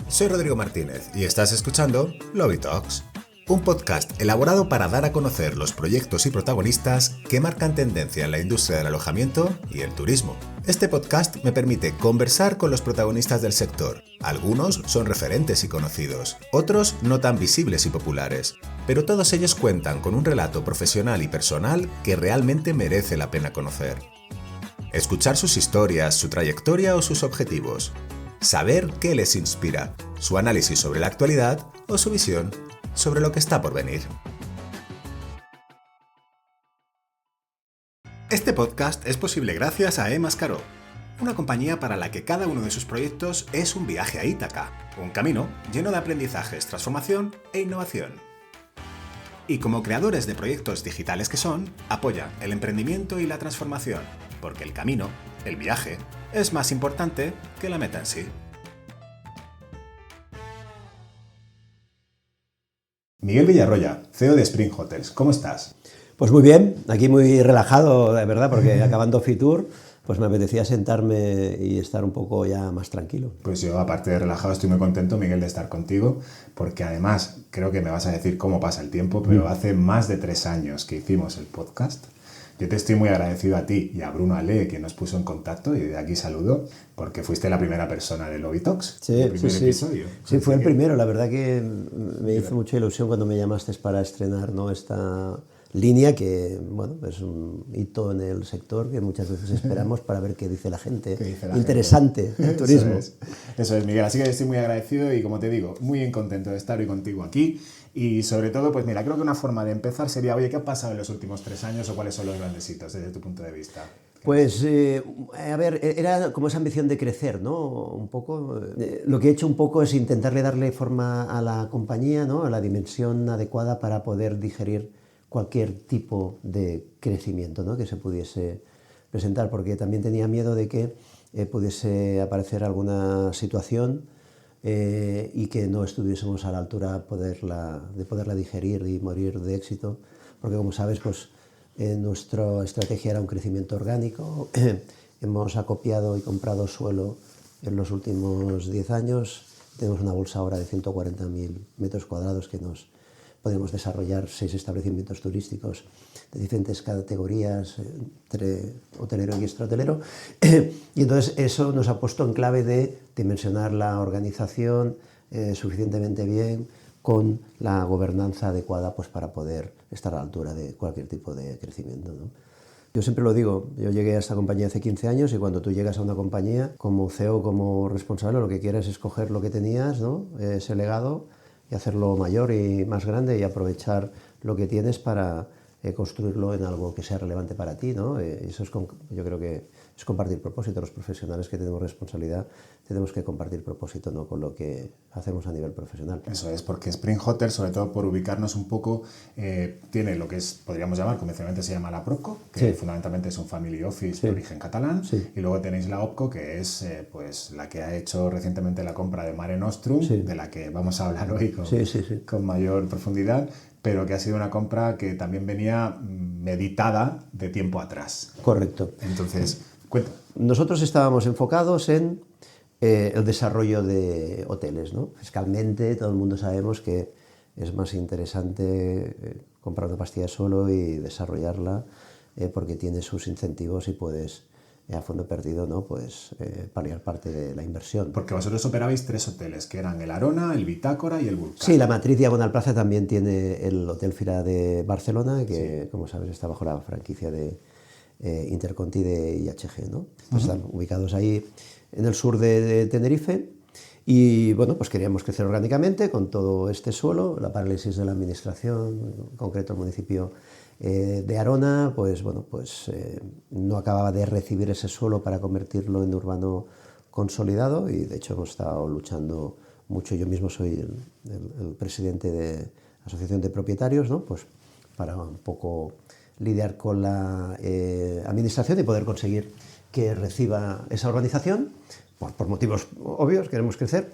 Soy Rodrigo Martínez y estás escuchando Lobby Talks, un podcast elaborado para dar a conocer los proyectos y protagonistas que marcan tendencia en la industria del alojamiento y el turismo. Este podcast me permite conversar con los protagonistas del sector. Algunos son referentes y conocidos, otros no tan visibles y populares, pero todos ellos cuentan con un relato profesional y personal que realmente merece la pena conocer. Escuchar sus historias, su trayectoria o sus objetivos. Saber qué les inspira, su análisis sobre la actualidad o su visión sobre lo que está por venir. Este podcast es posible gracias a eMascaró, una compañía para la que cada uno de sus proyectos es un viaje a Ítaca, un camino lleno de aprendizajes, transformación e innovación. Y como creadores de proyectos digitales que son, apoya el emprendimiento y la transformación, porque el camino, el viaje, es más importante que la meta en sí. Miguel Villarroya, CEO de Spring Hotels, ¿cómo estás? Pues muy bien, aquí muy relajado, de verdad, porque acabando Fitur, pues me apetecía sentarme y estar un poco ya más tranquilo. Pues yo, aparte de relajado, estoy muy contento, Miguel, de estar contigo, porque además, creo que me vas a decir cómo pasa el tiempo, pero hace más de 3 años que hicimos el podcast. Yo te estoy muy agradecido a ti y a Bruno Ale, que nos puso en contacto, y de aquí saludo, porque fuiste la primera persona de Lobby Talks, el primer episodio. Sí, fue el primero. La verdad que me hizo mucha ilusión cuando me llamaste para estrenar, ¿no?, esta línea que, bueno, es un hito en el sector que muchas veces esperamos para ver qué dice la gente. Interesante el turismo. Eso es, Miguel. Así que estoy muy agradecido y, como te digo, muy contento de estar hoy contigo aquí. Y sobre todo, pues mira, creo que una forma de empezar sería, oye, ¿qué ha pasado en los últimos 3 años o cuáles son los grandes hitos desde tu punto de vista? Pues, a ver, era como esa ambición de crecer, ¿no? Un poco. Lo que he hecho un poco es intentarle darle forma a la compañía, ¿no?, a la dimensión adecuada para poder digerir cualquier tipo de crecimiento, ¿no?, que se pudiese presentar, porque también tenía miedo de que pudiese aparecer alguna situación y que no estuviésemos a la altura de poderla digerir y morir de éxito, porque, como sabes, pues nuestra estrategia era un crecimiento orgánico. Hemos acopiado y comprado suelo en los últimos 10 años, tenemos una bolsa ahora de 140.000 metros cuadrados que nos podemos desarrollar 6 establecimientos turísticos de diferentes categorías, entre hotelero y extrahotelero. Y entonces eso nos ha puesto en clave de dimensionar la organización suficientemente bien, con la gobernanza adecuada, pues, para poder estar a la altura de cualquier tipo de crecimiento, ¿no? Yo siempre lo digo, yo llegué a esta compañía hace 15 años y cuando tú llegas a una compañía como CEO, como responsable, lo que quieres es coger lo que tenías, ¿no?, ese legado, y hacerlo mayor y más grande y aprovechar lo que tienes para construirlo en algo que sea relevante para ti, ¿no? Eso es, yo creo que es compartir propósito. Los profesionales que tenemos responsabilidad tenemos que compartir propósito, ¿no?, con lo que hacemos a nivel profesional. Eso es, porque Spring Hotels, sobre todo por ubicarnos un poco, tiene lo que podríamos llamar, convencionalmente se llama la PropCo, que fundamentalmente es un family office de origen catalán, y luego tenéis la OpCo, que es pues la que ha hecho recientemente la compra de Mare Nostrum, de la que vamos a hablar hoy con mayor profundidad, pero que ha sido una compra que también venía meditada de tiempo atrás. Correcto. Entonces, cuenta. Nosotros estábamos enfocados en el desarrollo de hoteles, ¿no? Fiscalmente, todo el mundo sabemos que es más interesante comprar una pastilla de suelo y desarrollarla porque tiene sus incentivos y puedes, a fondo perdido, ¿no?, pues paliar parte de la inversión. Porque vosotros operabais 3 hoteles, que eran el Arona, el Bitácora y el Vulcán. Sí, la matriz Diagonal Plaza también tiene el Hotel Fira de Barcelona, que, como sabes, está bajo la franquicia de Interconti de IHG, ¿no? Entonces, están ubicados ahí en el sur de Tenerife. Y bueno, pues queríamos crecer orgánicamente con todo este suelo. La parálisis de la administración, en concreto el municipio de Arona, pues bueno, pues no acababa de recibir ese suelo para convertirlo en urbano consolidado, y de hecho hemos estado luchando mucho. Yo mismo soy el presidente de la Asociación de Propietarios, ¿no?, pues para un poco lidiar con la administración y poder conseguir que reciba esa urbanización. Por motivos obvios, queremos crecer.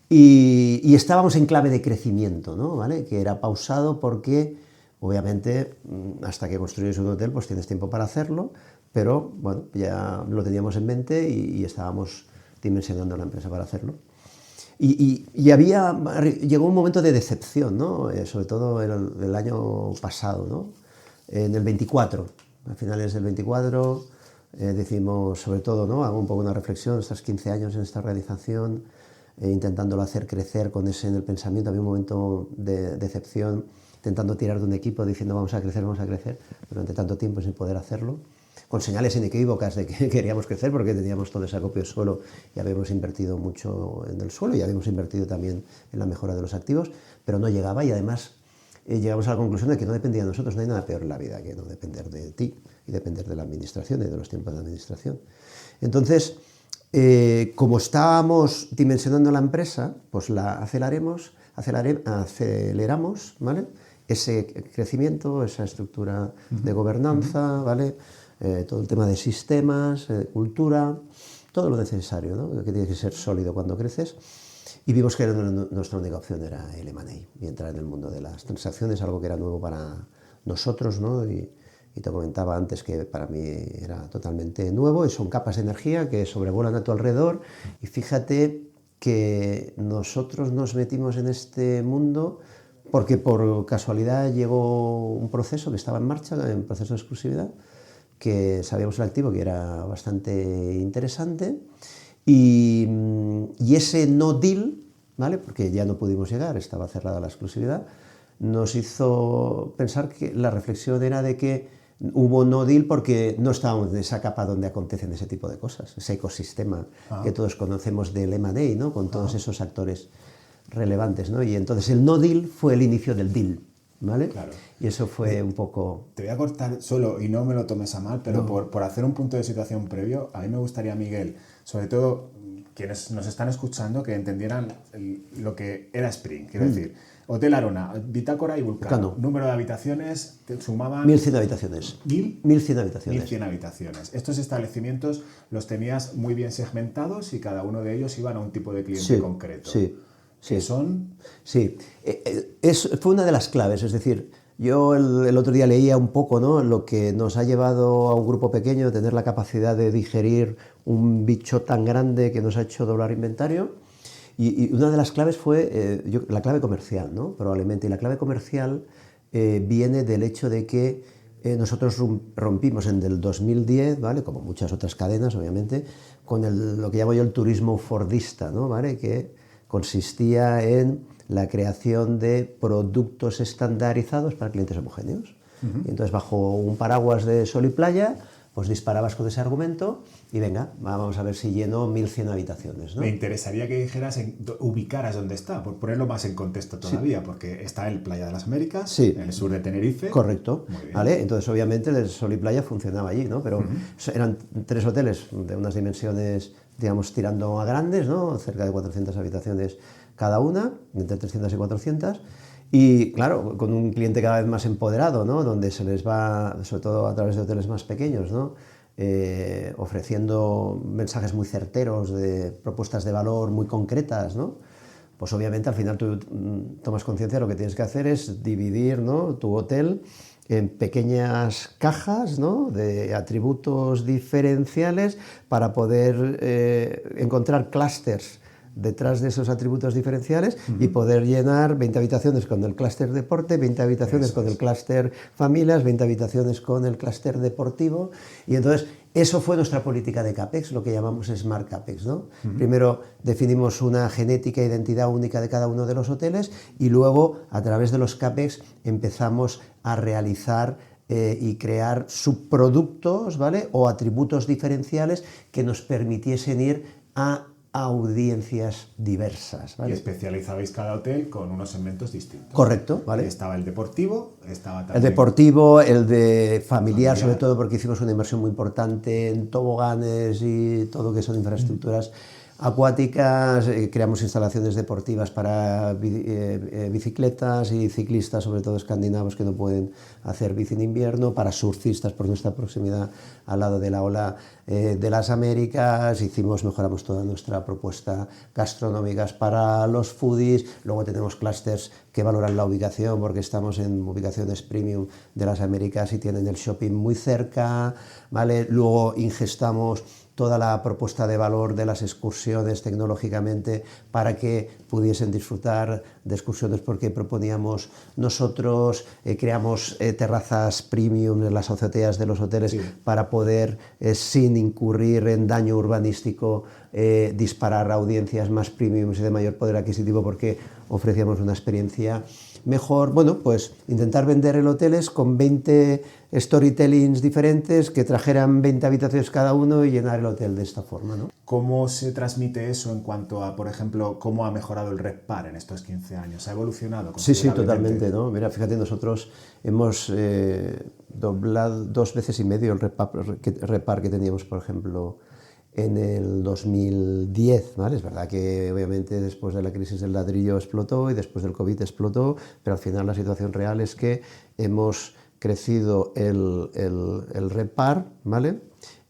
Y estábamos en clave de crecimiento, ¿no?, ¿vale?, que era pausado porque Obviamente, hasta que construyes un hotel, pues tienes tiempo para hacerlo, pero bueno, ya lo teníamos en mente y estábamos dimensionando la empresa para hacerlo. Llegó un momento de decepción, ¿no? Sobre todo el año pasado, ¿no? En el 24, a finales del 24, decimos, sobre todo, ¿no? Hago un poco una reflexión, estos 15 años en esta organización, intentándolo hacer crecer con ese en el pensamiento, había un momento de decepción, intentando tirar de un equipo, diciendo vamos a crecer, durante tanto tiempo sin poder hacerlo, con señales inequívocas de que queríamos crecer porque teníamos todo ese acopio de suelo y habíamos invertido mucho en el suelo y habíamos invertido también en la mejora de los activos, pero no llegaba y además llegamos a la conclusión de que no dependía de nosotros, no hay nada peor en la vida que no depender de ti y depender de la administración y de los tiempos de la administración. Entonces, como estábamos dimensionando la empresa, pues la aceleramos, ¿vale? Ese crecimiento, esa estructura de gobernanza, ¿vale? Todo el tema de sistemas, cultura, todo lo necesario, ¿no? Que tiene que ser sólido cuando creces. Y vimos que nuestra única opción era el M&A y entrar en el mundo de las transacciones, algo que era nuevo para nosotros, ¿no? Y te comentaba antes que para mí era totalmente nuevo y son capas de energía que sobrevuelan a tu alrededor. Y fíjate que nosotros nos metimos en este mundo porque por casualidad llegó un proceso que estaba en marcha, en proceso de exclusividad, que sabíamos el activo que era bastante interesante y ese no deal, ¿vale? Porque ya no pudimos llegar, estaba cerrada la exclusividad, nos hizo pensar que la reflexión era de que hubo no deal porque no estábamos en esa capa donde acontecen ese tipo de cosas, ese ecosistema que todos conocemos del M&A, ¿no? Con todos esos actores relevantes, ¿no? Y entonces el no deal fue el inicio del deal, ¿vale? Claro. Y eso fue un poco... Te voy a cortar solo, y no me lo tomes a mal, pero no. por hacer un punto de situación previo, a mí me gustaría, Miguel, sobre todo quienes nos están escuchando, que entendieran lo que era Spring. Quiero decir, Hotel Arona, Bitácora y Vulcano. Número de habitaciones, sumaban... 1.100 habitaciones. ¿1.100 habitaciones? 1.100 habitaciones. Estos establecimientos los tenías muy bien segmentados y cada uno de ellos iban a un tipo de cliente concreto. Sí. Sí. ¿Son? Sí, fue una de las claves, es decir, yo el otro día leía un poco, ¿no? Lo que nos ha llevado a un grupo pequeño a tener la capacidad de digerir un bicho tan grande que nos ha hecho doblar inventario y una de las claves fue la clave comercial, ¿no? Probablemente, y la clave comercial viene del hecho de que nosotros rompimos en el 2010, ¿vale? Como muchas otras cadenas, obviamente, con lo que llamo yo el turismo fordista, ¿no? ¿Vale? Que consistía en la creación de productos estandarizados para clientes homogéneos. Y entonces, bajo un paraguas de sol y playa, pues disparabas con ese argumento y venga, vamos a ver si lleno 1.100 habitaciones, ¿no? Me interesaría que dijeras, ubicaras dónde está, por ponerlo más en contexto todavía, porque está en Playa de las Américas, en el sur de Tenerife. Correcto. ¿Vale? Entonces, obviamente, el sol y playa funcionaba allí, ¿no? Pero eran 3 hoteles de unas dimensiones, digamos, tirando a grandes, ¿no? Cerca de 400 habitaciones cada una, entre 300 y 400. Y claro, con un cliente cada vez más empoderado, ¿no? Donde se les va, sobre todo a través de hoteles más pequeños, ¿no? Ofreciendo mensajes muy certeros, de propuestas de valor muy concretas, ¿no? Pues obviamente al final tú tomas conciencia de lo que tienes que hacer es dividir, ¿no? Tu hotel en pequeñas cajas, ¿no? De atributos diferenciales para poder encontrar clústeres detrás de esos atributos diferenciales y poder llenar 20 habitaciones con el clúster deporte, 20 habitaciones con el clúster familias, 20 habitaciones con el clúster deportivo. Y entonces eso fue nuestra política de CAPEX, lo que llamamos Smart CAPEX, ¿no? Primero definimos una genética e identidad única de cada uno de los hoteles y luego a través de los CAPEX empezamos a realizar y crear subproductos, ¿vale? O atributos diferenciales que nos permitiesen ir a audiencias diversas, ¿vale? Y especializabais cada hotel con unos segmentos distintos. Correcto, ¿vale? Estaba el deportivo, estaba también... El deportivo, el de familiar, sobre todo porque hicimos una inversión muy importante en toboganes y todo lo que son infraestructuras acuáticas, creamos instalaciones deportivas para bicicletas y ciclistas, sobre todo escandinavos que no pueden hacer bici en invierno, para surfistas por nuestra proximidad al lado de la ola de las Américas, mejoramos toda nuestra propuesta gastronómicas para los foodies, luego tenemos clústeres que valoran la ubicación porque estamos en ubicaciones premium de las Américas y tienen el shopping muy cerca, ¿vale? Luego ingestamos toda la propuesta de valor de las excursiones tecnológicamente para que pudiesen disfrutar de excursiones porque proponíamos nosotros, creamos terrazas premium en las azoteas de los hoteles para poder, sin incurrir en daño urbanístico, disparar a audiencias más premium y de mayor poder adquisitivo porque ofrecíamos una experiencia mejor. Bueno, pues intentar vender el hoteles con 20 storytellings diferentes que trajeran 20 habitaciones cada uno y llenar el hotel de esta forma, ¿no? ¿Cómo se transmite eso en cuanto a, por ejemplo, cómo ha mejorado el RevPAR en estos 15 años? ¿Ha evolucionado Sí, considerablemente? totalmente, ¿no? Mira, fíjate, nosotros hemos doblado 2 veces y medio el RevPAR que teníamos, por ejemplo, en el 2010, ¿vale? Es verdad que obviamente después de la crisis del ladrillo explotó y después del COVID explotó, pero al final la situación real es que hemos crecido el RevPAR, ¿vale?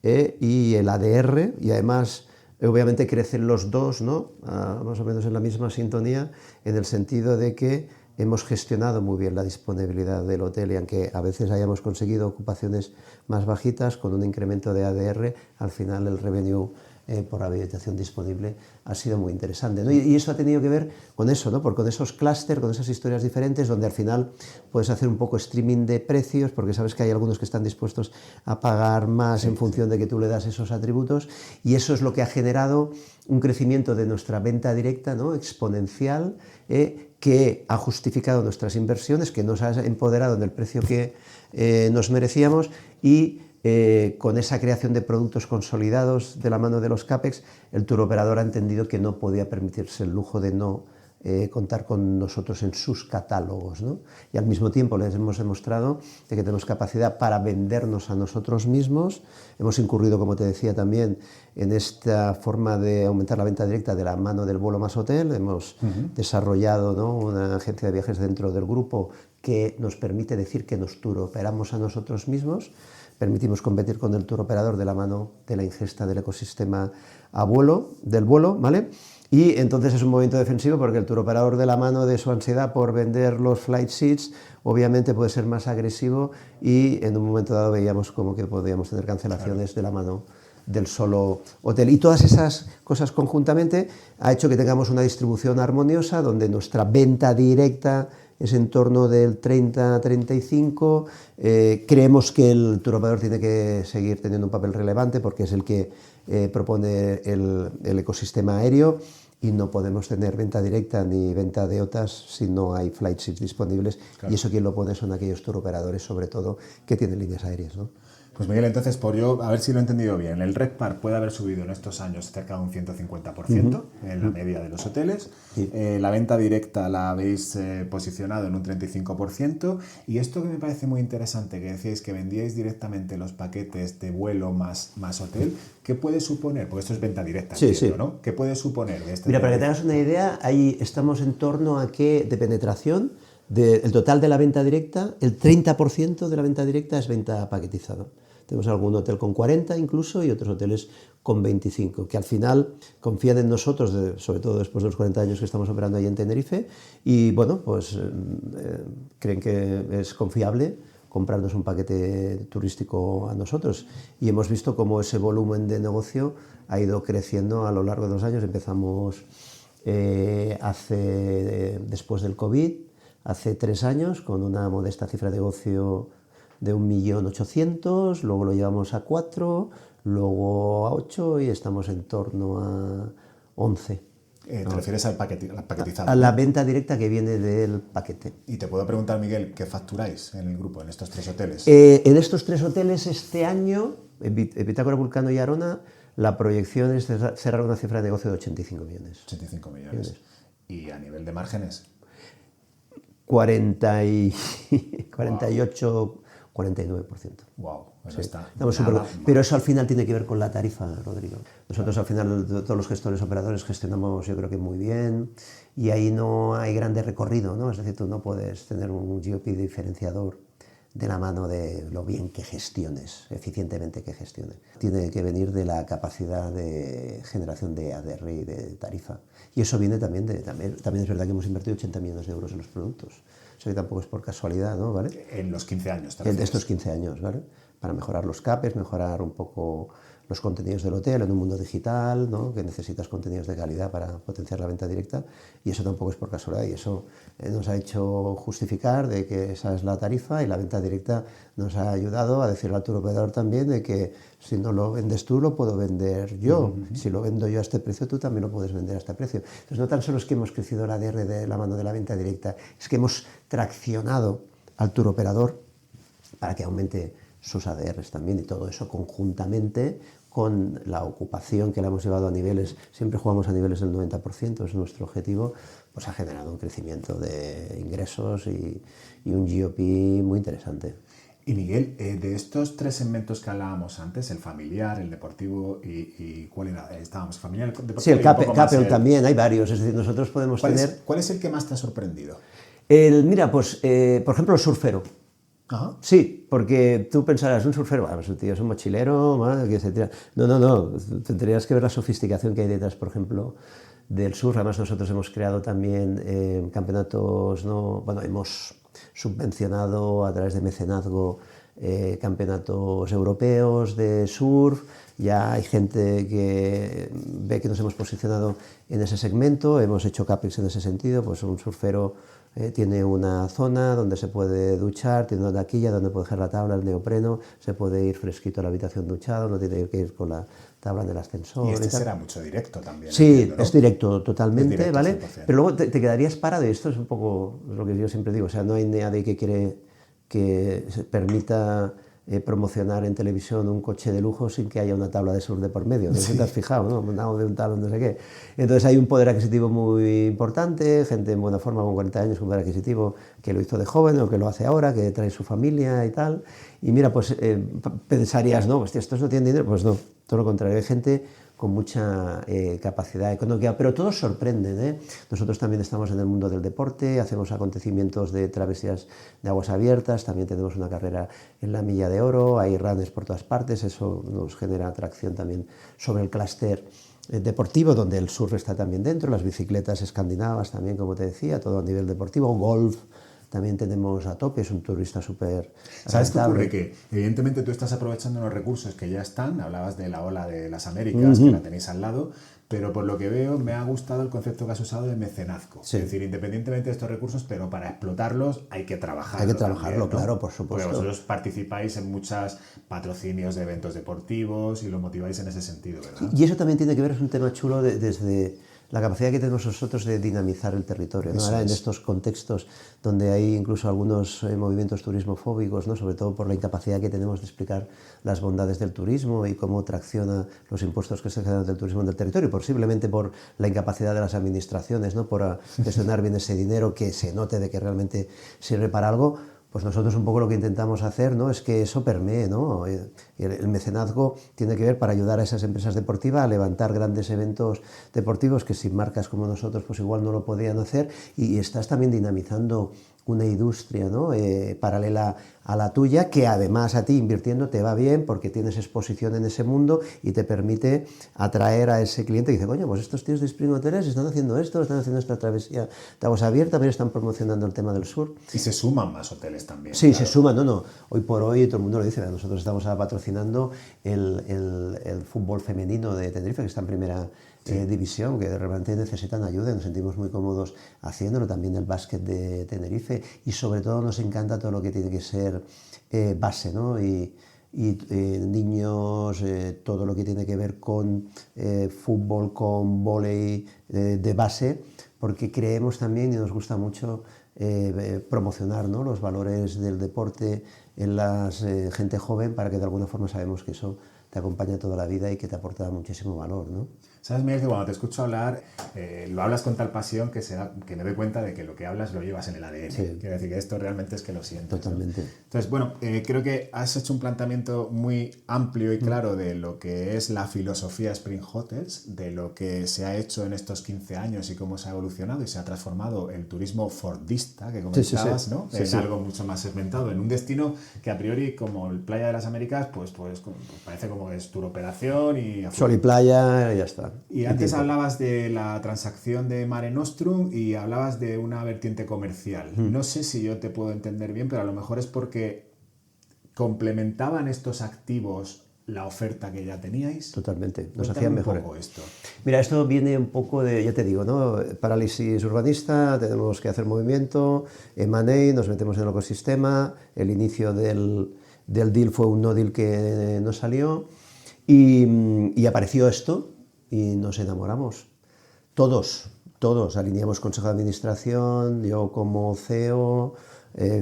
Y el ADR, y además obviamente crecen los dos, ¿no? Más o menos en la misma sintonía, en el sentido de que hemos gestionado muy bien la disponibilidad del hotel y aunque a veces hayamos conseguido ocupaciones más bajitas, con un incremento de ADR, al final el revenue por habitación disponible ha sido muy interesante, ¿no? Y eso ha tenido que ver con eso, ¿no? Con esos clústeres, con esas historias diferentes, donde al final puedes hacer un poco streaming de precios, porque sabes que hay algunos que están dispuestos a pagar más en función de que tú le das esos atributos, y eso es lo que ha generado un crecimiento de nuestra venta directa, ¿no? Exponencial, que ha justificado nuestras inversiones, que nos ha empoderado en el precio que nos merecíamos y con esa creación de productos consolidados de la mano de los CAPEX, el touroperador ha entendido que no podía permitirse el lujo de no contar con nosotros en sus catálogos, ¿no? Y al mismo tiempo les hemos demostrado de que tenemos capacidad para vendernos a nosotros mismos. Hemos incurrido, como te decía también, en esta forma de aumentar la venta directa de la mano del vuelo más hotel. Hemos desarrollado, ¿no? Una agencia de viajes dentro del grupo que nos permite decir que nos touroperamos a nosotros mismos. Permitimos competir con el touroperador de la mano de la ingesta del ecosistema del vuelo, ¿vale? Y entonces es un movimiento defensivo porque el touroperador de la mano de su ansiedad por vender los flight seats obviamente puede ser más agresivo y en un momento dado veíamos como que podíamos tener cancelaciones de la mano del solo hotel. Y todas esas cosas conjuntamente ha hecho que tengamos una distribución armoniosa donde nuestra venta directa es en torno del 30-35. Creemos que el touroperador tiene que seguir teniendo un papel relevante porque es el que propone el ecosistema aéreo y no podemos tener venta directa ni venta de OTAs si no hay flight seats disponibles. Claro. Y eso quien lo pone son aquellos touroperadores, sobre todo, que tienen líneas aéreas, ¿no? Pues Miguel, entonces, por yo, a ver si lo he entendido bien, el RevPAR puede haber subido en estos años cerca de un 150% en la media de los hoteles. Sí. La venta directa la habéis posicionado en un 35%. Y esto que me parece muy interesante, que decíais que vendíais directamente los paquetes de vuelo más hotel, ¿qué puede suponer? Porque esto es venta directa, sí, entiendo, sí. ¿No? ¿Qué puede suponer de este? Mira, para que te hagas una idea, ahí estamos en torno a que de penetración, del total de la venta directa, el 30% de la venta directa es venta paquetizada. Tenemos algún hotel con 40 incluso y otros hoteles con 25, que al final confían en nosotros, sobre todo después de los 40 años que estamos operando ahí en Tenerife, y bueno, pues creen que es confiable comprarnos un paquete turístico a nosotros. Y hemos visto cómo ese volumen de negocio ha ido creciendo a lo largo de los años. Empezamos después del COVID, hace 3 años, con una modesta cifra de negocio de 1.800.000, luego lo llevamos a 4, luego a 8 y estamos en torno a 11. ¿Te refieres al paquetizado? A la venta directa que viene del paquete. Y te puedo preguntar, Miguel, ¿qué facturáis en el grupo, en estos 3 hoteles? En estos 3 hoteles este año, en Pitágora, Vulcano y Arona, la proyección es cerrar una cifra de negocio de 85 millones. 85 millones. ¿Y a nivel de márgenes? 48... 49%. Wow, sí. Estamos pero eso al final tiene que ver con la tarifa, Rodrigo. Nosotros al final, todos los gestores operadores gestionamos, yo creo que muy bien, y ahí no hay grande recorrido, ¿no? Es decir, tú no puedes tener un GOP diferenciador de la mano de lo bien que gestiones, eficientemente que gestiones. Tiene que venir de la capacidad de generación de ADR y de tarifa. Y eso viene también también es verdad que hemos invertido 80 millones de euros en los productos. Eso que tampoco es por casualidad, ¿no? ¿Vale? En los 15 años, ¿te En refieres? estos 15 años, ¿vale? Para mejorar los CAPEX, mejorar un poco los contenidos del hotel en un mundo digital, ¿no? Que necesitas contenidos de calidad para potenciar la venta directa, y eso tampoco es por casualidad, y eso nos ha hecho justificar de que esa es la tarifa, y la venta directa nos ha ayudado a decirle al turoperador también de que si no lo vendes tú, lo puedo vender yo. Si lo vendo yo a este precio, tú también lo puedes vender a este precio. Entonces, no tan solo es que hemos crecido el ADR de la mano de la venta directa, es que hemos traccionado al turoperador para que aumente sus ADRs también, y todo eso conjuntamente con la ocupación que le hemos llevado a niveles, siempre jugamos a niveles del 90%, es nuestro objetivo, pues ha generado un crecimiento de ingresos y un GOP muy interesante. Y Miguel, de estos 3 segmentos que hablábamos antes, el familiar, el deportivo y ¿cuál era? Estábamos familiar, el deportivo. Sí, el CAPEL también, hay varios, es decir, nosotros podemos tener... ¿Cuál es el que más te ha sorprendido? Mira, pues, por ejemplo, el surfero. Ajá. Sí, porque tú pensarás, un surfero, pues un tío es un mochilero, que se tira... No, tendrías que ver la sofisticación que hay detrás, por ejemplo, del surf. Además, nosotros hemos creado también campeonatos, ¿no? Bueno, hemos subvencionado a través de mecenazgo campeonatos europeos de surf. Ya hay gente que ve que nos hemos posicionado en ese segmento, hemos hecho CAPEX en ese sentido, pues un surfero tiene una zona donde se puede duchar, tiene una taquilla donde puede dejar la tabla, el neopreno, se puede ir fresquito a la habitación duchado, no tiene que ir con la tabla del ascensor. Y será mucho directo también. Sí, entiendo, ¿no? es directo totalmente, Es directo, ¿vale? 100%. Pero luego te quedarías parado, y esto es un poco lo que yo siempre digo, o sea, no hay nadie que quiere que se permita promocionar en televisión un coche de lujo sin que haya una tabla de surf de por medio, no sé si te has fijado, ¿no? Mandado de un tal, no sé qué. Entonces hay un poder adquisitivo muy importante, gente en buena forma con 40 años con poder adquisitivo que lo hizo de joven o que lo hace ahora, que trae su familia y tal. Y mira, pues pensarías, no, hostia, estos no tienen dinero, pues no, todo lo contrario, hay gente con mucha capacidad económica, pero todos sorprenden, ¿eh? Nosotros también estamos en el mundo del deporte, hacemos acontecimientos de travesías de aguas abiertas, también tenemos una carrera en la Milla de Oro, hay runners por todas partes, eso nos genera atracción también sobre el clúster deportivo, donde el surf está también dentro, las bicicletas escandinavas también, como te decía, todo a nivel deportivo, golf. También tenemos a tope, es un turista súper ¿Sabes qué rentable. ocurre? Que evidentemente tú estás aprovechando los recursos que ya están, hablabas de la ola de las Américas, que la tenéis al lado, pero por lo que veo me ha gustado el concepto que has usado de mecenazgo. Sí. Es decir, independientemente de estos recursos, pero para explotarlos hay que trabajarlo. Hay que trabajarlo, también, ¿no? claro, por supuesto. Porque vosotros participáis en muchos patrocinios de eventos deportivos y lo motiváis en ese sentido, ¿verdad? Y eso también tiene que ver, es un tema chulo desde la capacidad que tenemos nosotros de dinamizar el territorio, ¿no? Ahora en estos contextos donde hay incluso algunos movimientos turismofóbicos, ¿no? Sobre todo por la incapacidad que tenemos de explicar las bondades del turismo y cómo tracciona los impuestos que se generan del turismo en el territorio, posiblemente por la incapacidad de las administraciones, ¿no? Por gestionar bien ese dinero, que se note de que realmente sirve para algo. Pues nosotros un poco lo que intentamos hacer, ¿no? Es que eso permee, ¿no? El mecenazgo tiene que ver para ayudar a esas empresas deportivas a levantar grandes eventos deportivos que sin marcas como nosotros pues igual no lo podían hacer, y estás también dinamizando una industria, ¿no? Paralela a la tuya, que además a ti invirtiendo te va bien porque tienes exposición en ese mundo y te permite atraer a ese cliente que dice, coño, pues estos tíos de Spring Hoteles están haciendo esto, están haciendo esta travesía de aguas abiertas, también están promocionando el tema del sur. Y se suman más hoteles también. Sí, claro. se suman, no. Hoy por hoy todo el mundo lo dice, nosotros estamos patrocinando el fútbol femenino de Tenerife, que está en primera división, que de repente necesitan ayuda y nos sentimos muy cómodos haciéndolo, también el básquet de Tenerife, y sobre todo nos encanta todo lo que tiene que ser base, ¿no? Y niños, todo lo que tiene que ver con fútbol, con vóley de base, porque creemos también y nos gusta mucho promocionar, ¿no? Los valores del deporte en la gente joven, para que de alguna forma sabemos que eso te acompaña toda la vida y que te aporta muchísimo valor, ¿no? Sabes, Miguel, que cuando te escucho hablar, lo hablas con tal pasión que me doy cuenta de que lo que hablas lo llevas en el ADN. Sí. Quiero decir que esto realmente es que lo sientes, Totalmente. ¿no? Entonces, bueno, creo que has hecho un planteamiento muy amplio y claro de lo que es la filosofía Spring Hotels, de lo que se ha hecho en estos 15 años y cómo se ha evolucionado y se ha transformado el turismo fordista, que comentabas, ¿no? En algo mucho más segmentado, en un destino que a priori, como el Playa de las Américas, pues parece como que es turoperación y... Sol y playa, y ya está. Y antes hablabas de la transacción de Mare Nostrum y hablabas de una vertiente comercial. No sé si yo te puedo entender bien, pero a lo mejor es porque complementaban estos activos la oferta que ya teníais. Totalmente, nos Cuéntame hacían un mejores. poco esto. Mira, esto viene un poco de, ya te digo, ¿no? Parálisis urbanista, tenemos que hacer movimiento, M&A, nos metemos en el ecosistema, el inicio del deal fue un no deal que no salió y apareció esto y nos enamoramos. Todos alineamos consejo de administración, yo como CEO,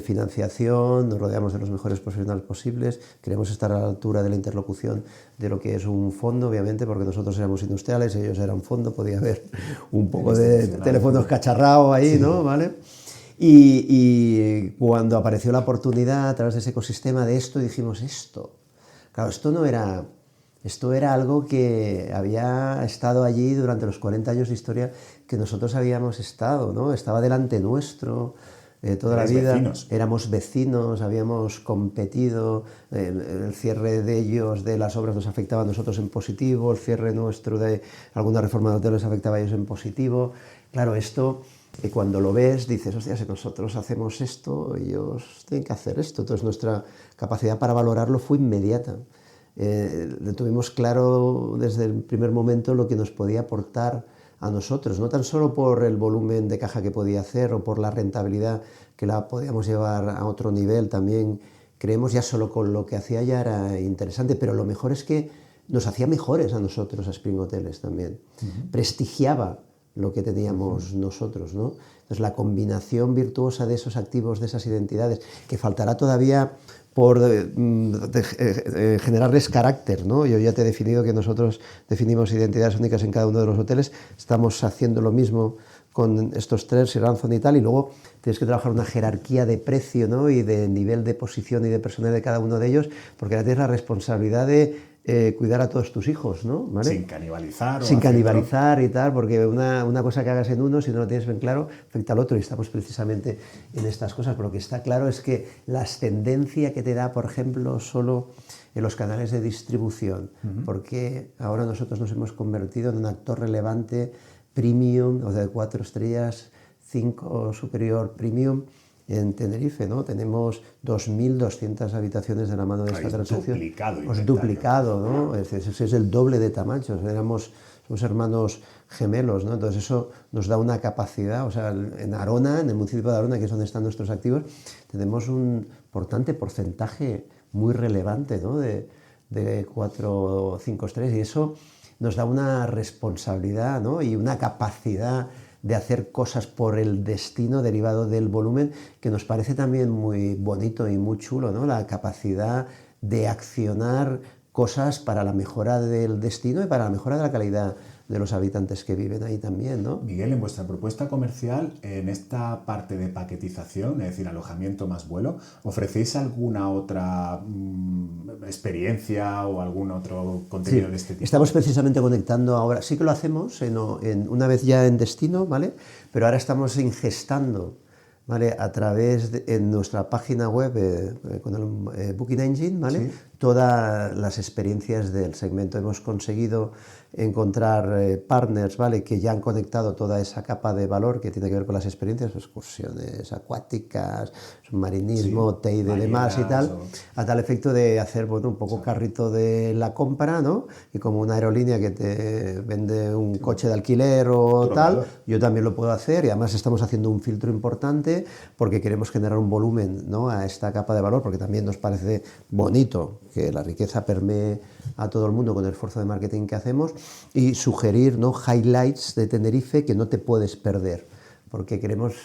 financiación, nos rodeamos de los mejores profesionales posibles, queremos estar a la altura de la interlocución de lo que es un fondo, obviamente, porque nosotros éramos industriales, ellos eran fondo, podía haber un poco de teléfonos cacharrao ahí, sí. ¿No? ¿Vale? Y cuando apareció la oportunidad a través de ese ecosistema de esto, dijimos esto. Claro, esto era algo que había estado allí durante los 40 años de historia que nosotros habíamos estado, ¿no? Estaba delante nuestro toda la vida. Vecinos. Éramos vecinos, habíamos competido, el cierre de ellos, de las obras, nos afectaba a nosotros en positivo, el cierre nuestro de alguna reforma de hoteles afectaba a ellos en positivo. Claro, esto... cuando lo ves dices, hostia, si nosotros hacemos esto, ellos tienen que hacer esto. Entonces nuestra capacidad para valorarlo fue inmediata. Tuvimos claro desde el primer momento lo que nos podía aportar a nosotros, no tan solo por el volumen de caja que podía hacer o por la rentabilidad que la podíamos llevar a otro nivel, también creemos ya solo con lo que hacía ya era interesante, pero lo mejor es que nos hacía mejores a nosotros, a Spring Hoteles también, prestigiaba lo que teníamos nosotros, ¿no? Entonces la combinación virtuosa de esos activos, de esas identidades, que faltará todavía por generarles carácter, ¿no? Yo ya te he definido que nosotros definimos identidades únicas en cada uno de los hoteles, estamos haciendo lo mismo con estos tres, Sir Anthony y tal, y luego tienes que trabajar una jerarquía de precio, ¿no? Y de nivel de posición y de personalidad de cada uno de ellos, porque ahora tienes la responsabilidad de cuidar a todos tus hijos, ¿no? ¿Vale? Sin canibalizar. Sin canibalizar y tal, porque una cosa que hagas en uno, si no lo tienes bien claro, afecta al otro, y estamos precisamente en estas cosas. Pero lo que está claro es que la ascendencia que te da, por ejemplo, solo en los canales de distribución, porque ahora nosotros nos hemos convertido en un actor relevante premium, o sea, de 4 estrellas, 5 superior premium, en Tenerife, ¿no? Tenemos 2.200 habitaciones de la mano de esta transacción. Duplicado, ¿no? Es el doble de tamaño. Somos hermanos gemelos, ¿no? Entonces eso nos da una capacidad, o sea, en Arona, en el municipio de Arona, que es donde están nuestros activos, tenemos un importante porcentaje muy relevante, ¿no? de 4 o 5 estrellas, y eso nos da una responsabilidad, ¿no? Y una capacidad de hacer cosas por el destino derivado del volumen, que nos parece también muy bonito y muy chulo, ¿no? La capacidad de accionar cosas para la mejora del destino y para la mejora de la calidad de los habitantes que viven ahí también, ¿no? Miguel, en vuestra propuesta comercial, en esta parte de paquetización, es decir, alojamiento más vuelo, ¿ofrecéis alguna otra experiencia o algún otro contenido de este tipo? Estamos precisamente conectando ahora, sí que lo hacemos una vez ya en destino, ¿vale? Pero ahora estamos ingestando, ¿vale? A través en nuestra página web con el Booking Engine, ¿vale? Sí. Todas las experiencias del segmento. Hemos conseguido encontrar partners, ¿vale? Que ya han conectado toda esa capa de valor que tiene que ver con las experiencias, excursiones acuáticas, submarinismo, sí, TEI y demás y tal, a tal efecto de hacer, bueno, un poco carrito de la compra, ¿no? Y como una aerolínea que te vende un coche de alquiler o tal, yo también lo puedo hacer, y además estamos haciendo un filtro importante porque queremos generar un volumen, ¿no? A esta capa de valor, porque también nos parece bonito que la riqueza permee a todo el mundo con el esfuerzo de marketing que hacemos, y sugerir, ¿no? Highlights de Tenerife que no te puedes perder, porque queremos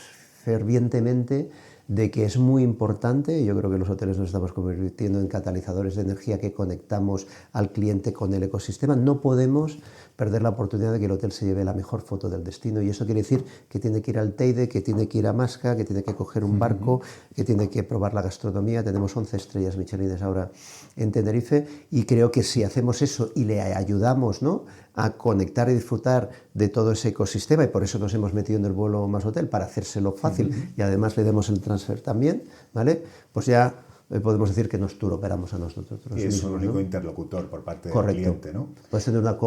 fervientemente de que es muy importante, yo creo que los hoteles nos estamos convirtiendo en catalizadores de energía que conectamos al cliente con el ecosistema. No podemos perder la oportunidad de que el hotel se lleve la mejor foto del destino, y eso quiere decir que tiene que ir al Teide, que tiene que ir a Masca, que tiene que coger un barco, que tiene que probar la gastronomía. Tenemos 11 estrellas Michelines ahora en Tenerife, y creo que si hacemos eso y le ayudamos, ¿no?, a conectar y disfrutar de todo ese ecosistema, y por eso nos hemos metido en el vuelo más hotel, para hacérselo fácil, y además le demos el transfer también, ¿vale? Pues ya podemos decir que nos touroperamos a nosotros y es mismos, un único ¿no? interlocutor por parte del Correcto. cliente, ¿no? Puedes tener una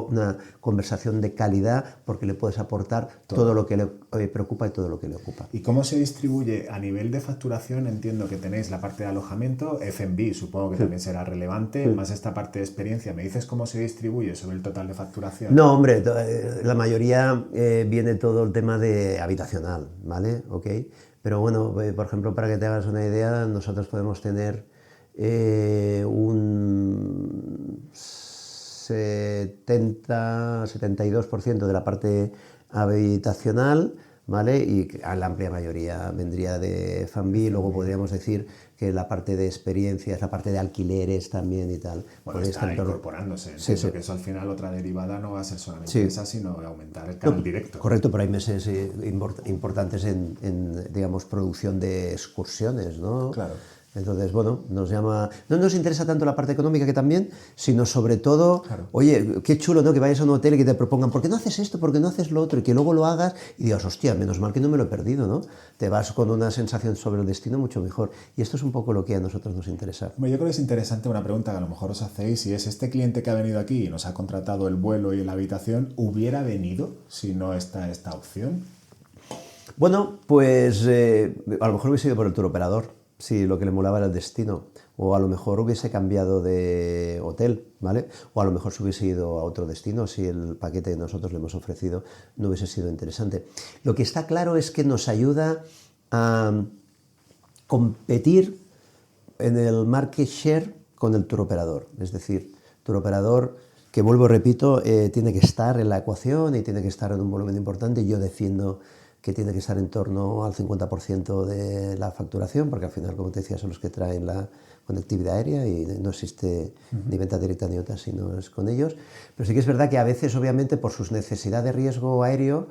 conversación de calidad porque le puedes aportar todo lo que le preocupa y todo lo que le ocupa. ¿Y cómo se distribuye a nivel de facturación? Entiendo que tenéis la parte de alojamiento, F&B supongo que también será relevante, más esta parte de experiencia. ¿Me dices cómo se distribuye sobre el total de facturación? No, hombre, la mayoría viene todo el tema de habitacional, ¿vale? Ok. Pero bueno, por ejemplo, para que te hagas una idea, nosotros podemos tener un 72% de la parte habitacional, ¿vale? Y la amplia mayoría vendría de F&B. Luego podríamos decir que la parte de experiencias, la parte de alquileres también y tal. Bueno, está incorporándose. Entiendo que eso al final, otra derivada no va a ser solamente esa, sino aumentar el canal directo. Correcto, pero hay meses importantes en, digamos, producción de excursiones, ¿no? Claro. Entonces, bueno, no nos interesa tanto la parte económica, que también, sino sobre todo, oye, qué chulo, ¿no?, que vayas a un hotel y que te propongan, ¿por qué no haces esto? ¿Por qué no haces lo otro? Y que luego lo hagas y digas, hostia, menos mal que no me lo he perdido, ¿no? Te vas con una sensación sobre el destino mucho mejor. Y esto es un poco lo que a nosotros nos interesa. Bueno, yo creo que es interesante una pregunta que a lo mejor os hacéis, y es: ¿este cliente que ha venido aquí y nos ha contratado el vuelo y la habitación hubiera venido si no está esta opción? Bueno, pues a lo mejor hubiese ido por el touroperador, si lo que le molaba era el destino, o a lo mejor hubiese cambiado de hotel, ¿vale? O a lo mejor se hubiese ido a otro destino si el paquete que nosotros le hemos ofrecido no hubiese sido interesante. Lo que está claro es que nos ayuda a competir en el market share con el touroperador. Es decir, touroperador, que vuelvo, repito, tiene que estar en la ecuación y tiene que estar en un volumen importante. Yo defiendo que tiene que estar en torno al 50% de la facturación, porque al final, como te decía, son los que traen la conectividad aérea y no existe ni venta directa ni otra si no es con ellos. Pero sí que es verdad que a veces, obviamente, por sus necesidades de riesgo aéreo,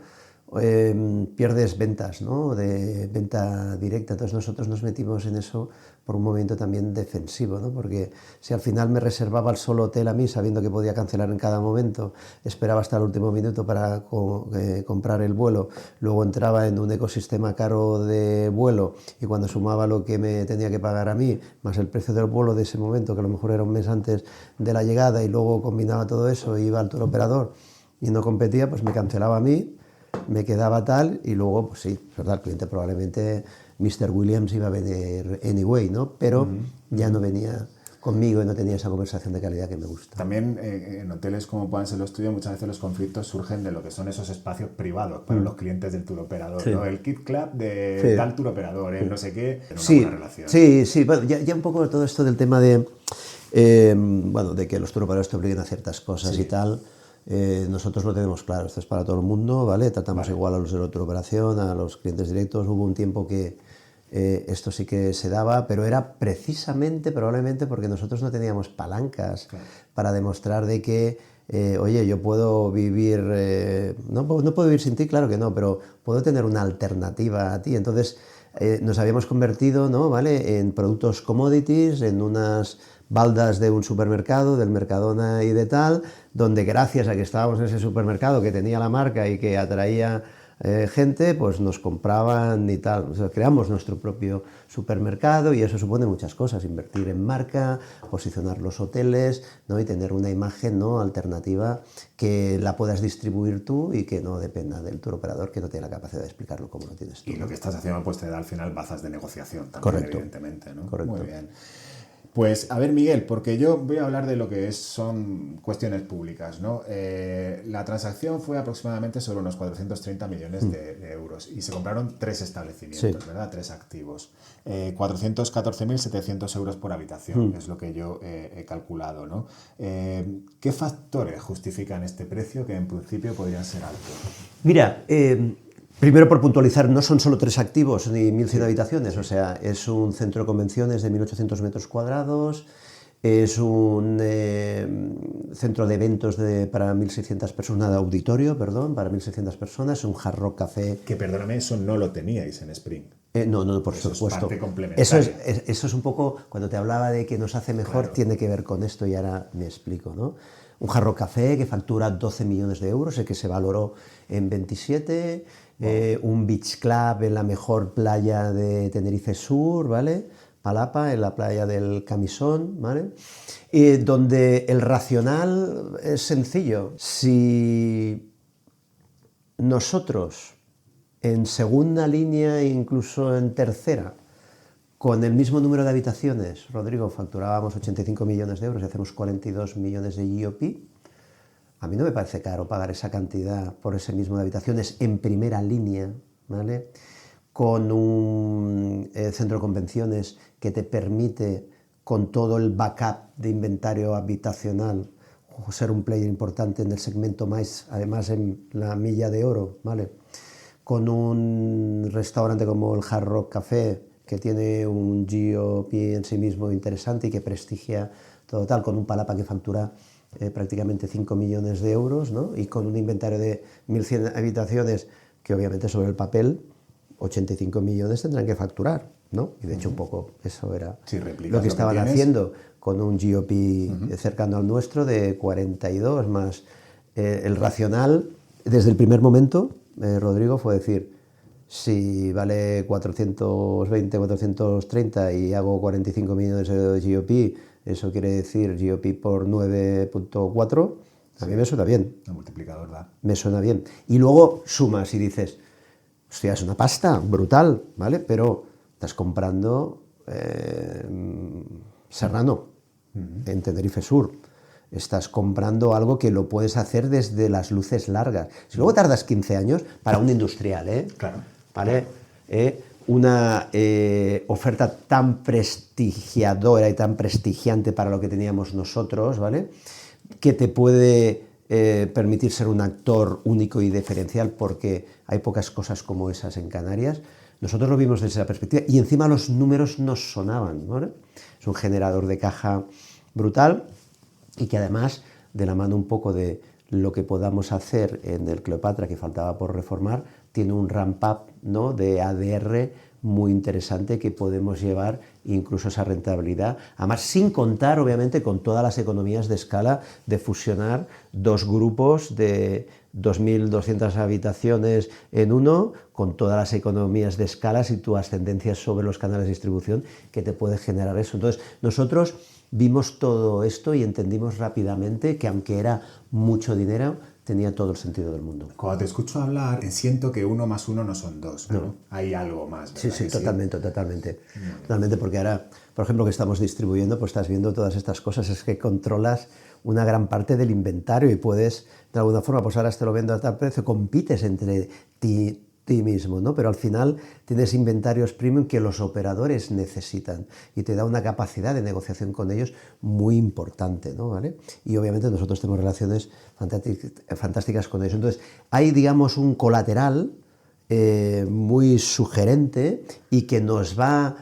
pierdes ventas, ¿no?, de venta directa. Entonces nosotros nos metimos en eso por un momento también defensivo, ¿no? Porque si al final me reservaba el solo hotel a mí, sabiendo que podía cancelar en cada momento, esperaba hasta el último minuto para comprar el vuelo, luego entraba en un ecosistema caro de vuelo, y cuando sumaba lo que me tenía que pagar a mí, más el precio del vuelo de ese momento, que a lo mejor era un mes antes de la llegada, y luego combinaba todo eso, iba al touroperador y no competía, pues me cancelaba a mí, me quedaba tal, y luego, pues sí, es verdad, el cliente probablemente, Mr. Williams, iba a venir anyway, ¿no? Pero ya no venía conmigo y no tenía esa conversación de calidad que me gusta. También en hoteles como puedan ser los tuyos, muchas veces los conflictos surgen de lo que son esos espacios privados para los clientes del touroperador, ¿no? El Kit Club de tal touroperador, el no sé qué, en una buena relación. Sí, bueno, ya un poco todo esto del tema de, bueno, de que los touroperadores te obliguen a ciertas cosas y tal. Nosotros lo tenemos claro, esto es para todo el mundo, ¿vale? Tratamos igual a los de la touroperación, a los clientes directos. Hubo un tiempo que esto sí que se daba, pero era precisamente, probablemente, porque nosotros no teníamos palancas para demostrar de que, oye, yo puedo vivir, no puedo vivir sin ti, claro que no, pero puedo tener una alternativa a ti. Entonces nos habíamos convertido, ¿no?, ¿vale?, en productos commodities, en unas baldas de un supermercado, del Mercadona y de tal, donde gracias a que estábamos en ese supermercado que tenía la marca y que atraía gente, pues nos compraban y tal. O sea, creamos nuestro propio supermercado, y eso supone muchas cosas: invertir en marca, posicionar los hoteles, ¿no?, y tener una imagen, ¿no?, alternativa que la puedas distribuir tú y que no dependa del touroperador, que no tiene la capacidad de explicarlo como lo tienes tú. Y lo que estás haciendo, pues te da al final bazas de negociación también. Correcto. Evidentemente, ¿no? Correcto. Muy bien. Pues, a ver, Miguel, porque yo voy a hablar de lo que son cuestiones públicas, ¿no? La transacción fue aproximadamente sobre unos 430 millones de euros, y se compraron 3 establecimientos, ¿verdad? 3 activos. 414.700 euros por habitación, es lo que yo he calculado, ¿no? ¿Qué factores justifican este precio, que en principio podría ser alto? Mira, Primero, por puntualizar, no son solo 3 activos ni 1.100 habitaciones, o sea, es un centro de convenciones de 1.800 metros cuadrados, es un centro de eventos para 1.600 personas, de auditorio, perdón, para 1.600 personas, un Hard Rock Café. Que perdóname, eso no lo teníais en Spring. No, por eso supuesto. Es parte complementaria. Eso es un poco, cuando te hablaba de que nos hace mejor, claro, tiene que ver con esto y ahora me explico, ¿no? Un Hard Rock Café que factura 12 millones de euros, el que se valoró en 27, un beach club en la mejor playa de Tenerife Sur, ¿vale? Palapa, en la playa del Camisón, ¿vale? Y donde el racional es sencillo. Si nosotros en segunda línea e incluso en tercera, con el mismo número de habitaciones, Rodrigo, facturábamos 85 millones de euros y hacemos 42 millones de GOP, a mí no me parece caro pagar esa cantidad por ese mismo de habitaciones en primera línea, ¿vale? Con un centro de convenciones que te permite, con todo el backup de inventario habitacional, ser un player importante en el segmento más, además en la milla de oro, ¿vale? Con un restaurante como el Hard Rock Café, que tiene un GOP en sí mismo interesante y que prestigia todo tal, con un Palapa que factura prácticamente 5 millones de euros, ¿no? Y con un inventario de 1.100 habitaciones que obviamente sobre el papel 85 millones tendrán que facturar, ¿no? Y de hecho un poco eso era lo que estaban haciendo, con un GOP cercano al nuestro de 42 más el racional desde el primer momento, Rodrigo, fue decir, si vale 420, 430 y hago 45 millones de GOP, eso quiere decir GOP por 9.4, a mí me suena bien. El multiplicador da. Me suena bien. Y luego sumas y dices, hostia, es una pasta brutal, ¿vale? Pero estás comprando Serrano, en Tenerife Sur. Estás comprando algo que lo puedes hacer desde las luces largas. Si luego tardas 15 años, para un industrial, Claro. ¿Vale? Una oferta tan prestigiadora y tan prestigiante para lo que teníamos nosotros, ¿vale? Que te puede permitir ser un actor único y diferencial, porque hay pocas cosas como esas en Canarias. Nosotros lo vimos desde esa perspectiva y encima los números nos sonaban, ¿vale? Es un generador de caja brutal y que además, de la mano un poco de lo que podamos hacer en el Cleopatra, que faltaba por reformar, tiene un ramp-up, ¿no?, de ADR muy interesante que podemos llevar incluso esa rentabilidad. Además, sin contar, obviamente, con todas las economías de escala de fusionar dos grupos de 2.200 habitaciones en uno, con todas las economías de escala y tu ascendencia sobre los canales de distribución que te puede generar eso. Entonces, nosotros vimos todo esto y entendimos rápidamente que, aunque era mucho dinero, tenía todo el sentido del mundo. Cuando te escucho hablar, siento que 1 más 1 no son 2, ¿no? Hay algo más, ¿verdad? Sí, totalmente. Totalmente, porque ahora, por ejemplo, que estamos distribuyendo, pues estás viendo todas estas cosas, es que controlas una gran parte del inventario y puedes, de alguna forma, pues ahora te lo vendo a tal precio, compites entre ti mismo, ¿no? Pero al final tienes inventarios premium que los operadores necesitan y te da una capacidad de negociación con ellos muy importante, ¿no? ¿Vale? Y obviamente nosotros tenemos relaciones fantásticas con ellos. Entonces, hay, digamos, un colateral muy sugerente y que nos va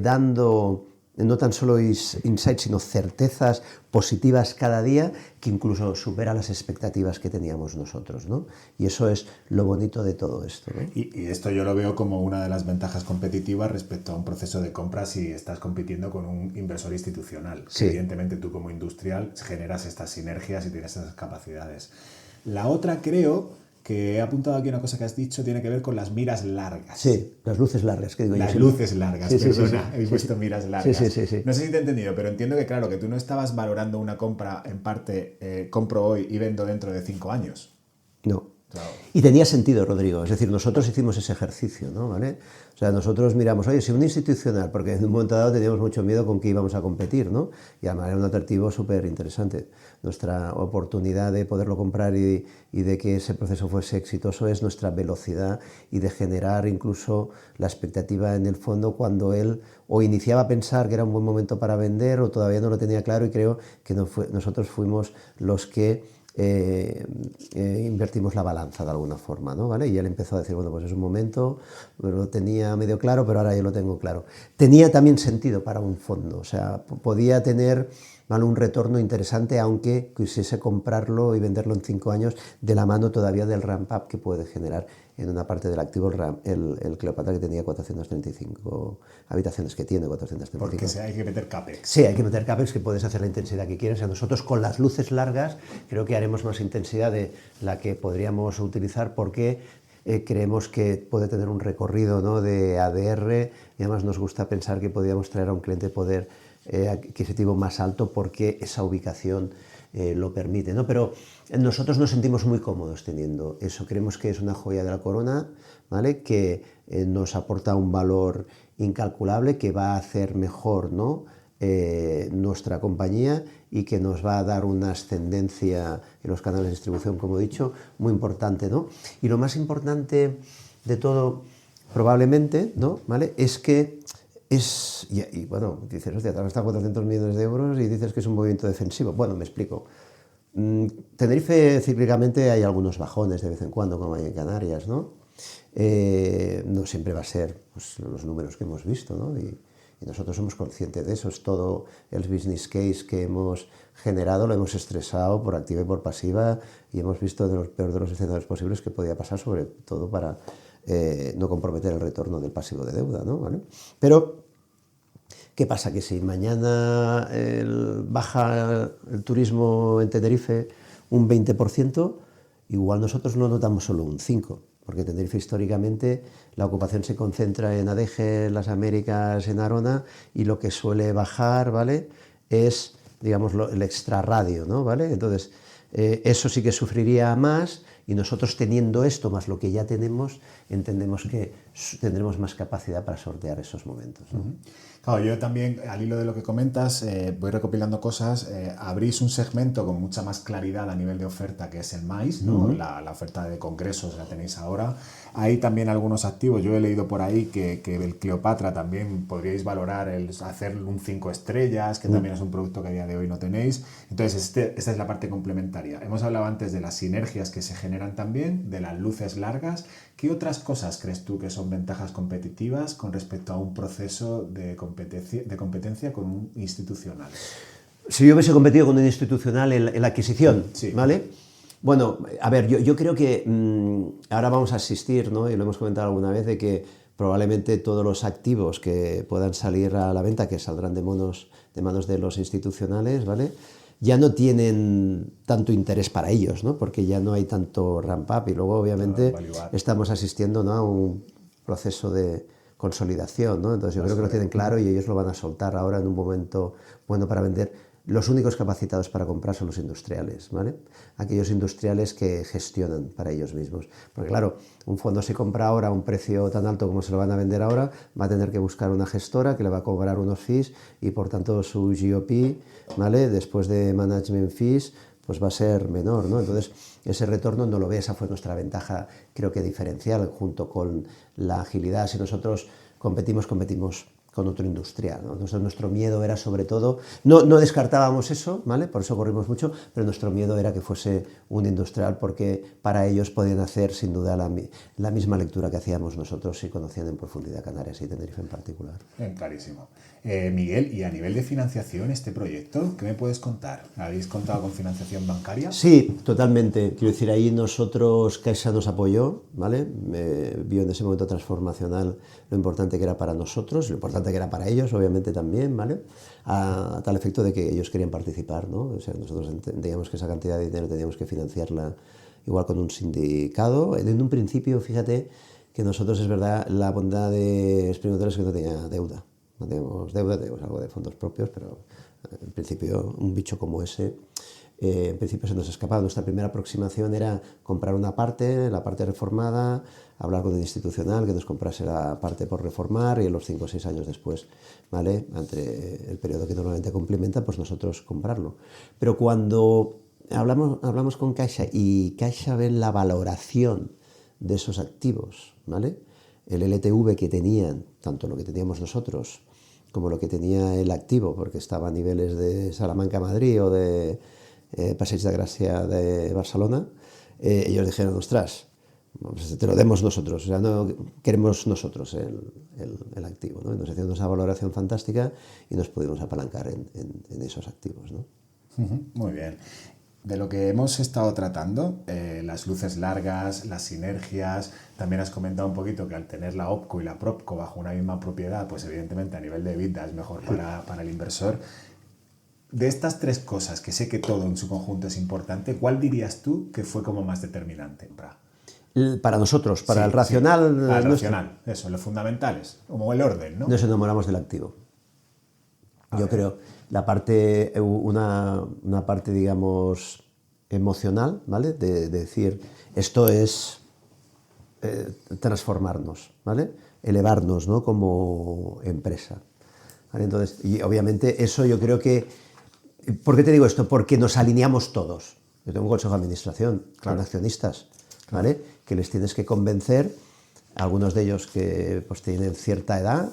dando no tan solo insights, sino certezas positivas cada día, que incluso supera las expectativas que teníamos nosotros, ¿no? Y eso es lo bonito de todo esto, ¿no? Y esto yo lo veo como una de las ventajas competitivas respecto a un proceso de compra si estás compitiendo con un inversor institucional. Sí. Evidentemente tú como industrial generas estas sinergias y tienes esas capacidades. La otra, creo que he apuntado aquí una cosa que has dicho, tiene que ver con las miras largas. Sí, las luces largas, que digo yo. Las luces largas, perdona, he puesto miras largas. Sí. No sé si te he entendido, pero entiendo que, claro, que tú no estabas valorando una compra en parte, compro hoy y vendo dentro de 5 años. No. Claro. Y tenía sentido, Rodrigo, es decir, nosotros hicimos ese ejercicio, ¿no? ¿Vale? O sea, nosotros miramos, oye, si un institucional, porque en un momento dado teníamos mucho miedo con que íbamos a competir, ¿no? Y además era un atractivo súper interesante. Nuestra oportunidad de poderlo comprar y de que ese proceso fuese exitoso es nuestra velocidad y de generar incluso la expectativa en el fondo cuando él o iniciaba a pensar que era un buen momento para vender o todavía no lo tenía claro, y creo que nosotros fuimos los que invertimos la balanza de alguna forma, ¿no? ¿Vale? Y él empezó a decir, bueno, pues es un momento, lo tenía medio claro, pero ahora yo lo tengo claro. Tenía también sentido para un fondo, o sea, podía tener, ¿vale?, un retorno interesante, aunque quisiese comprarlo y venderlo en 5 años de la mano todavía del ramp-up que puede generar en una parte del activo el Cleopatra, que tenía 435 habitaciones, que tiene 435. Porque hay que meter CAPEX. Sí, hay que meter CAPEX, que puedes hacer la intensidad que quieres. O sea, nosotros con las luces largas creo que haremos más intensidad de la que podríamos utilizar, porque creemos que puede tener un recorrido, ¿no?, de ADR, y además nos gusta pensar que podríamos traer a un cliente poder adquisitivo más alto, porque esa ubicación lo permite, ¿no? Pero nosotros nos sentimos muy cómodos teniendo eso. Creemos que es una joya de la corona, ¿vale?, que nos aporta un valor incalculable, que va a hacer mejor, ¿no?, nuestra compañía, y que nos va a dar una ascendencia en los canales de distribución, como he dicho, muy importante, ¿no? Y lo más importante de todo, probablemente, ¿no?, ¿vale?, es que bueno, dices, hostia, te has gastado 400 millones de euros y dices que es un movimiento defensivo. Bueno, me explico. Tenerife, cíclicamente, hay algunos bajones de vez en cuando, como hay en Canarias, ¿no? No siempre va a ser, pues, los números que hemos visto, ¿no? Y nosotros somos conscientes de eso. Es todo el business case que hemos generado, lo hemos estresado por activa y por pasiva, y hemos visto de los peores de los escenarios posibles que podía pasar, sobre todo para no comprometer el retorno del pasivo de deuda, ¿no? ¿Vale? Pero, ¿qué pasa? Que si mañana baja el turismo en Tenerife un 20%, igual nosotros no notamos solo un 5%, porque Tenerife históricamente la ocupación se concentra en Adeje, en las Américas, en Arona, y lo que suele bajar, ¿vale?, es, digamos, el extrarradio, ¿no? ¿Vale? Entonces, eso sí que sufriría más, y nosotros, teniendo esto más lo que ya tenemos, entendemos que tendremos más capacidad para sortear esos momentos, ¿no? Claro, yo también, al hilo de lo que comentas, voy recopilando cosas. Abrís un segmento con mucha más claridad a nivel de oferta, que es el MAIS, ¿no? La oferta de congresos la tenéis ahora. Hay también algunos activos, yo he leído por ahí que el Cleopatra también podríais valorar hacer un 5 estrellas, que también es un producto que a día de hoy no tenéis. Entonces, esta es la parte complementaria. Hemos hablado antes de las sinergias que se generan también, de las luces largas. ¿Qué otras cosas crees tú que son ventajas competitivas con respecto a un proceso de competencia con un institucional? Si yo hubiese competido con un institucional en la adquisición, Sí. ¿vale? Bueno, a ver, yo creo que ahora vamos a asistir, ¿no?, y lo hemos comentado alguna vez, de que probablemente todos los activos que puedan salir a la venta, que saldrán de manos de los institucionales, ¿vale?, ya no tienen tanto interés para ellos, ¿no?, porque ya no hay tanto ramp-up, y luego, obviamente, estamos asistiendo, ¿no?, a un proceso de consolidación, ¿no? Entonces yo creo que lo tienen claro, y ellos lo van a soltar ahora en un momento bueno para vender. Los únicos capacitados para comprar son los industriales, ¿vale? Aquellos industriales que gestionan para ellos mismos. Porque claro, un fondo se compra ahora a un precio tan alto como se lo van a vender ahora, va a tener que buscar una gestora que le va a cobrar unos fees, y por tanto su GOP, ¿vale?, después de management fees, pues va a ser menor, ¿no? Entonces, ese retorno no lo ve. Esa fue nuestra ventaja, creo que diferencial, junto con la agilidad. Si nosotros competimos con otro industrial, ¿no? Entonces, nuestro miedo era, sobre todo, no descartábamos eso, ¿vale?, por eso corrimos mucho, pero nuestro miedo era que fuese un industrial, porque para ellos podían hacer, sin duda, la misma lectura que hacíamos nosotros si conocían en profundidad Canarias y Tenerife en particular. Clarísimo. Miguel, y a nivel de financiación, este proyecto, ¿qué me puedes contar? ¿Habéis contado con financiación bancaria? Sí, totalmente. Quiero decir, ahí nosotros, Caixa nos apoyó, ¿vale? Vio en ese momento transformacional lo importante que era para nosotros, lo importante que era para ellos, obviamente, también, ¿vale? A tal efecto de que ellos querían participar, ¿no? O sea, nosotros entendíamos que esa cantidad de dinero teníamos que financiarla igual con un sindicado. En un principio, fíjate que nosotros, es verdad, la bondad de Spring Hotel es que no tenía deuda. No tenemos deuda, tenemos algo de fondos propios, pero en principio un bicho como ese, en principio se nos escapaba. Nuestra primera aproximación era comprar una parte, la parte reformada, hablar con el institucional que nos comprase la parte por reformar, y en los 5 o 6 años después, ¿vale?, entre el periodo que normalmente complementa, pues nosotros comprarlo. Pero cuando hablamos con Caixa, y Caixa ve la valoración de esos activos, ¿vale?, el LTV que tenían, tanto lo que teníamos nosotros como lo que tenía el activo, porque estaba a niveles de Salamanca-Madrid o de Passeig de Gràcia de Barcelona, ellos dijeron, ostras, pues te lo demos nosotros, o sea, no queremos nosotros el activo, ¿no? Y nos hicieron esa valoración fantástica y nos pudimos apalancar en esos activos, ¿no? Muy bien. De lo que hemos estado tratando, las luces largas, las sinergias, también has comentado un poquito que al tener la OpCo y la PropCo bajo una misma propiedad, pues evidentemente a nivel de EBITDA es mejor para el inversor. De estas tres cosas, que sé que todo en su conjunto es importante, ¿cuál dirías tú que fue como más determinante? Para nosotros, para el racional... Sí. Para el racional, eso, los fundamentales, como el orden, ¿no? Nos enamoramos del activo. Yo creo, una parte, digamos, emocional, ¿vale? De decir, esto es transformarnos, ¿vale? Elevarnos, ¿no? Como empresa, ¿vale? Entonces, y obviamente eso yo creo que... ¿Por qué te digo esto? Porque nos alineamos todos. Yo tengo un consejo de administración con accionistas, ¿vale? Que les tienes que convencer, algunos de ellos que pues tienen cierta edad,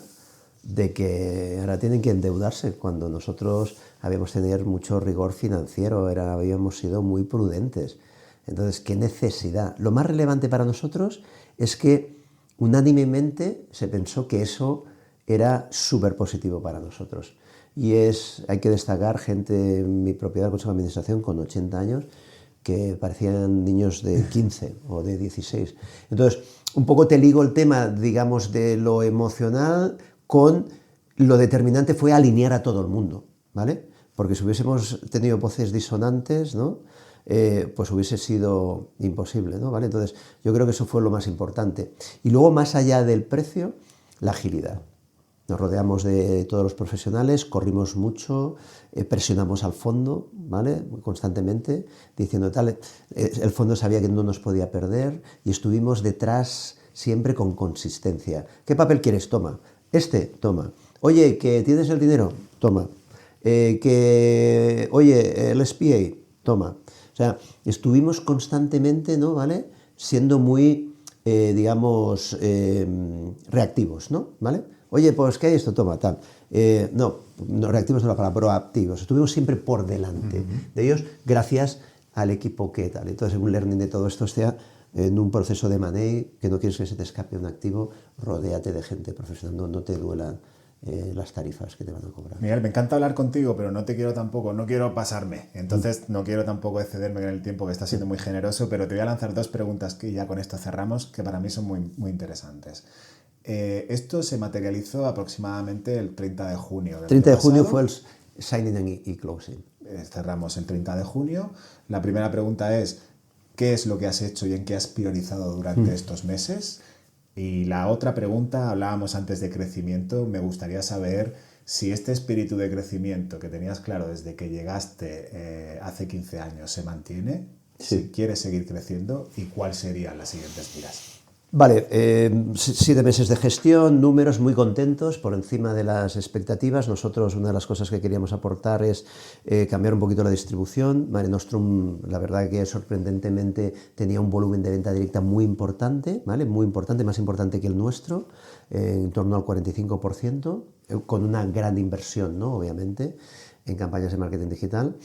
de que ahora tienen que endeudarse, cuando nosotros habíamos tenido mucho rigor financiero, habíamos sido muy prudentes. Entonces, ¿qué necesidad? Lo más relevante para nosotros es que unánimemente se pensó que eso era súper positivo para nosotros. Y hay que destacar gente en mi propiedad, Consejo de Administración, con 80 años, que parecían niños de 15 o de 16. Entonces, un poco te ligo el tema, digamos, de lo emocional con lo determinante fue alinear a todo el mundo, ¿vale? Porque si hubiésemos tenido voces disonantes, ¿no? Pues hubiese sido imposible, ¿no? ¿Vale? Entonces, yo creo que eso fue lo más importante. Y luego, más allá del precio, la agilidad. Nos rodeamos de todos los profesionales, corrimos mucho, presionamos al fondo, ¿vale? Constantemente, diciendo tal. El fondo sabía que no nos podía perder y estuvimos detrás siempre con consistencia. ¿Qué papel quieres? Toma. Toma. Oye, que tienes el dinero, toma. Oye, el SPA, toma. O sea, estuvimos constantemente, ¿no? ¿Vale? Siendo muy, digamos, reactivos, ¿no? ¿Vale? Oye, pues, ¿qué hay esto? Toma, tal. No, reactivos no la palabra, proactivos. Estuvimos siempre por delante de ellos, gracias al equipo que tal. Entonces, un learning de todo esto sea en un proceso de money, que no quieres que se te escape un activo, rodéate de gente profesional, no te duelan las tarifas que te van a cobrar. Miguel, me encanta hablar contigo, pero no quiero pasarme, entonces no quiero tampoco excederme en el tiempo, que está siendo muy generoso, pero te voy a lanzar dos preguntas que ya con esto cerramos, que para mí son muy, muy interesantes. Esto se materializó aproximadamente el 30 de junio. 30 de junio fue el signing y closing. Cerramos el 30 de junio. La primera pregunta es, ¿qué es lo que has hecho y en qué has priorizado durante estos meses? Y la otra pregunta, hablábamos antes de crecimiento, me gustaría saber si este espíritu de crecimiento que tenías claro desde que llegaste hace 15 años se mantiene, si quieres seguir creciendo y cuáles serían las siguientes miras. Vale, 7 meses de gestión, números muy contentos, por encima de las expectativas. Nosotros, una de las cosas que queríamos aportar es cambiar un poquito la distribución. Mare Nostrum, la verdad que sorprendentemente tenía un volumen de venta directa muy importante, ¿vale? Muy importante, más importante que el nuestro, en torno al 45%, con una gran inversión, ¿no? Obviamente, en campañas de marketing digital,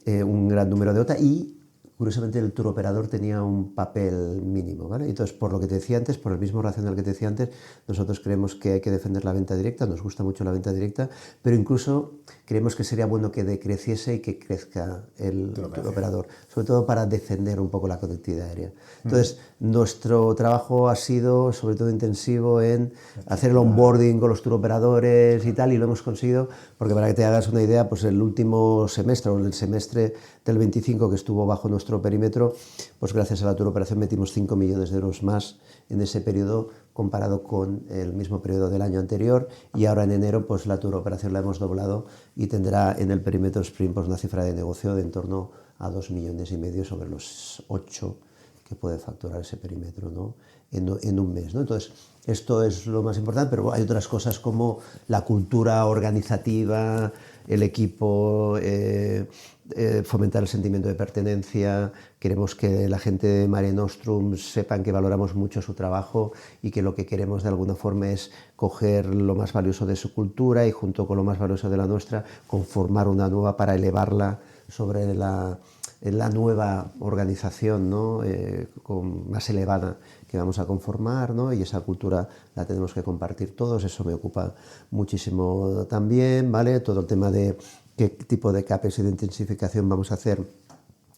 un gran número de OTA y... Curiosamente, el tour operador tenía un papel mínimo, ¿vale? Entonces, por lo que te decía antes, por el mismo racional que te decía antes, nosotros creemos que hay que defender la venta directa, nos gusta mucho la venta directa, pero incluso creemos que sería bueno que decreciese y que crezca el tour operador, sobre todo para defender un poco la conectividad aérea. Entonces, nuestro trabajo ha sido, sobre todo, intensivo en hacer el onboarding con los tour operadores y tal, y lo hemos conseguido, porque para que te hagas una idea, pues el último semestre, o el semestre del 25 que estuvo bajo nuestro perímetro, pues gracias a la tour operación metimos 5 millones de euros más en ese periodo comparado con el mismo periodo del año anterior, y ahora en enero pues la tour operación la hemos doblado y tendrá en el perímetro Sprint pues una cifra de negocio de en torno a 2,5 millones sobre los 8 que puede facturar ese perímetro, ¿no? en un mes, ¿no? Entonces, esto es lo más importante, pero hay otras cosas como la cultura organizativa, el equipo, fomentar el sentimiento de pertenencia. Queremos que la gente de Mare Nostrum sepan que valoramos mucho su trabajo y que lo que queremos de alguna forma es coger lo más valioso de su cultura y junto con lo más valioso de la nuestra conformar una nueva para elevarla sobre la nueva organización, ¿no? Más elevada que vamos a conformar, ¿no? Y esa cultura la tenemos que compartir todos, eso me ocupa muchísimo también, ¿vale? Todo el tema de qué tipo de CAPEX y de intensificación vamos a hacer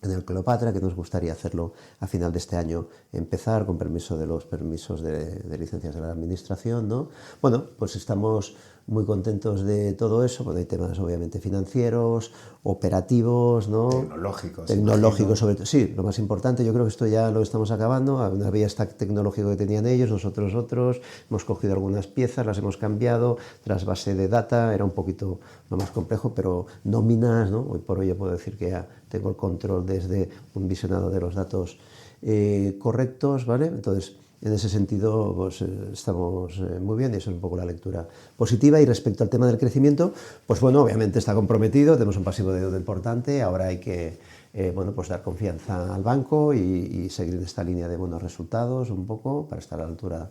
en el Cleopatra, que nos gustaría hacerlo a final de este año, empezar con permiso de los permisos de licencias de la administración, ¿no? Bueno, pues estamos muy contentos de todo eso. Bueno, hay temas obviamente financieros, operativos, ¿no? Tecnológicos sobre todo. Sí, lo más importante, yo creo que esto ya lo estamos acabando. Había stack tecnológico que tenían ellos, nosotros otros. Hemos cogido algunas piezas, las hemos cambiado, trasvase de data, era un poquito lo más complejo, pero nóminas, ¿no? Hoy por hoy yo puedo decir que ya tengo el control desde un visionado de los datos correctos, ¿vale? Entonces, en ese sentido, pues, estamos muy bien y eso es un poco la lectura positiva. Y respecto al tema del crecimiento, pues bueno, obviamente está comprometido, tenemos un pasivo de deuda importante, ahora hay que bueno, pues dar confianza al banco y seguir en esta línea de buenos resultados un poco para estar a la altura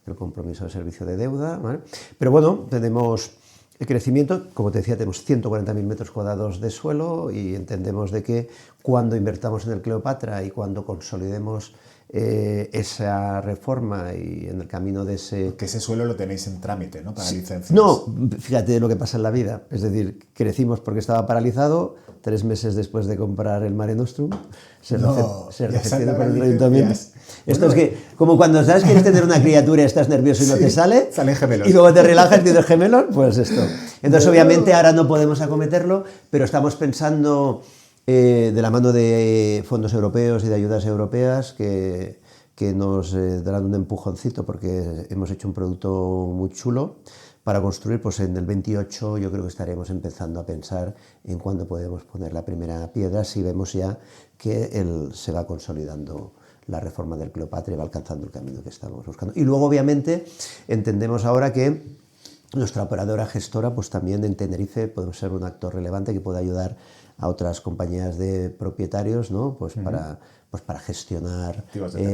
del compromiso de servicio de deuda, ¿vale? Pero bueno, tenemos el crecimiento, como te decía, tenemos 140.000 metros cuadrados de suelo y entendemos de que cuando invertamos en el Cleopatra y cuando consolidemos esa reforma y en el camino de ese... Que ese suelo lo tenéis en trámite, ¿no? Para sí. licencias. No, fíjate lo que pasa en la vida. Es decir, crecimos porque estaba paralizado, 3 meses después de comprar el Mare Nostrum, se recepciona por el ayuntamiento. Esto es que, como cuando sabes que quieres tener una criatura y estás nervioso y no te sale, salen gemelos. Y luego te relajas y tienes gemelos, pues esto. Entonces, obviamente, ahora no podemos acometerlo, pero estamos pensando... de la mano de fondos europeos y de ayudas europeas que nos darán un empujoncito porque hemos hecho un producto muy chulo para construir, pues en el 28 yo creo que estaremos empezando a pensar en cuándo podemos poner la primera piedra si vemos ya que se va consolidando la reforma del Cleopatra y va alcanzando el camino que estamos buscando. Y luego obviamente entendemos ahora que nuestra operadora gestora, pues también en Tenerife podemos ser un actor relevante que pueda ayudar a otras compañías de propietarios, ¿no? Pues para gestionar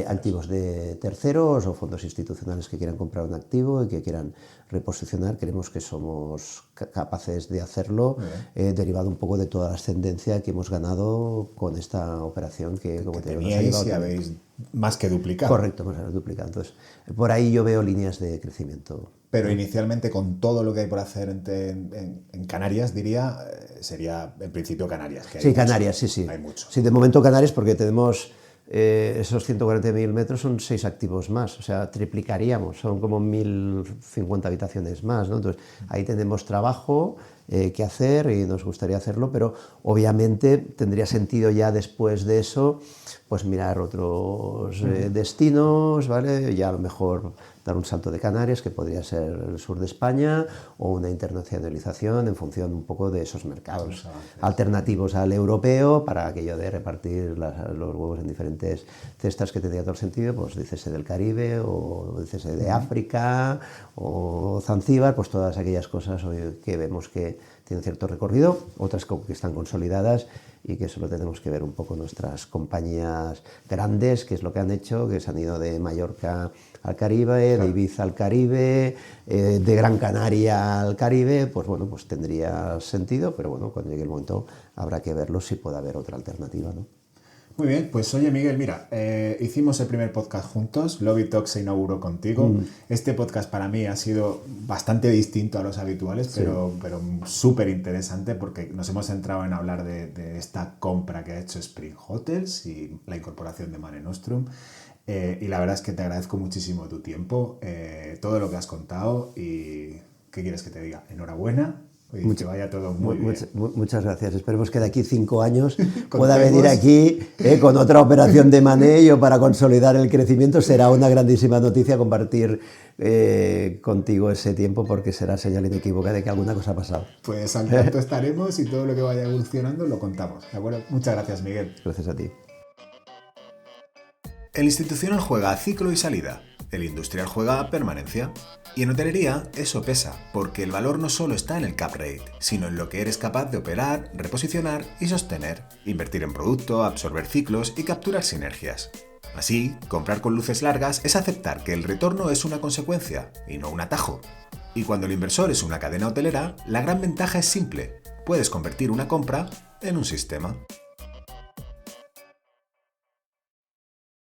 activos de terceros o fondos institucionales que quieran comprar un activo y que quieran reposicionar. Creemos que somos capaces de hacerlo, derivado un poco de toda la ascendencia que hemos ganado con esta operación que como te digo, nos ha teníais y habéis más que duplicado. Correcto, hemos duplicado. Entonces, por ahí yo veo líneas de crecimiento. Pero inicialmente, con todo lo que hay por hacer en Canarias, diría, sería en principio Canarias. Que hay sí, mucho, Canarias, sí. Hay mucho. Sí, de momento Canarias porque tenemos esos 140.000 metros, son 6 activos más, o sea, triplicaríamos, son como 1.050 habitaciones más, ¿no? Entonces, ahí tenemos trabajo que hacer y nos gustaría hacerlo, pero obviamente tendría sentido ya después de eso, pues mirar otros destinos, ¿vale? Ya a lo mejor dar un salto de Canarias, que podría ser el sur de España, o una internacionalización en función un poco de esos mercados alternativos al europeo, para aquello de repartir los huevos en diferentes cestas, que tendría todo el sentido, pues dícese del Caribe, o dícese de África, o Zanzíbar, pues todas aquellas cosas que vemos que tienen cierto recorrido, otras que están consolidadas y que solo tenemos que ver un poco nuestras compañías grandes, que es lo que han hecho, que se han ido de Mallorca al Caribe, de Ibiza al Caribe, de Gran Canaria al Caribe, pues bueno, pues tendría sentido, pero bueno, cuando llegue el momento habrá que verlo si puede haber otra alternativa, ¿no? Muy bien, pues oye Miguel, mira, hicimos el primer podcast juntos, Lobby Talk se inauguró contigo. Este podcast para mí ha sido bastante distinto a los habituales, pero súper interesante porque nos hemos centrado en hablar de esta compra que ha hecho Spring Hotels y la incorporación de Mare Nostrum. Y la verdad es que te agradezco muchísimo tu tiempo, todo lo que has contado y ¿qué quieres que te diga? Enhorabuena. Y que vaya todo muy bien. Muchas gracias. Esperemos que de aquí 5 años pueda venir aquí con otra operación de manejo para consolidar el crecimiento. Será una grandísima noticia compartir contigo ese tiempo, porque será señal inequívoca de que alguna cosa ha pasado. Pues al tanto estaremos y todo lo que vaya evolucionando lo contamos. ¿De acuerdo? Muchas gracias, Miguel. Gracias a ti. El institucional juega a ciclo y salida, el industrial juega a permanencia. Y en hotelería eso pesa, porque el valor no solo está en el cap rate, sino en lo que eres capaz de operar, reposicionar y sostener, invertir en producto, absorber ciclos y capturar sinergias. Así, comprar con luces largas es aceptar que el retorno es una consecuencia y no un atajo. Y cuando el inversor es una cadena hotelera, la gran ventaja es simple: puedes convertir una compra en un sistema.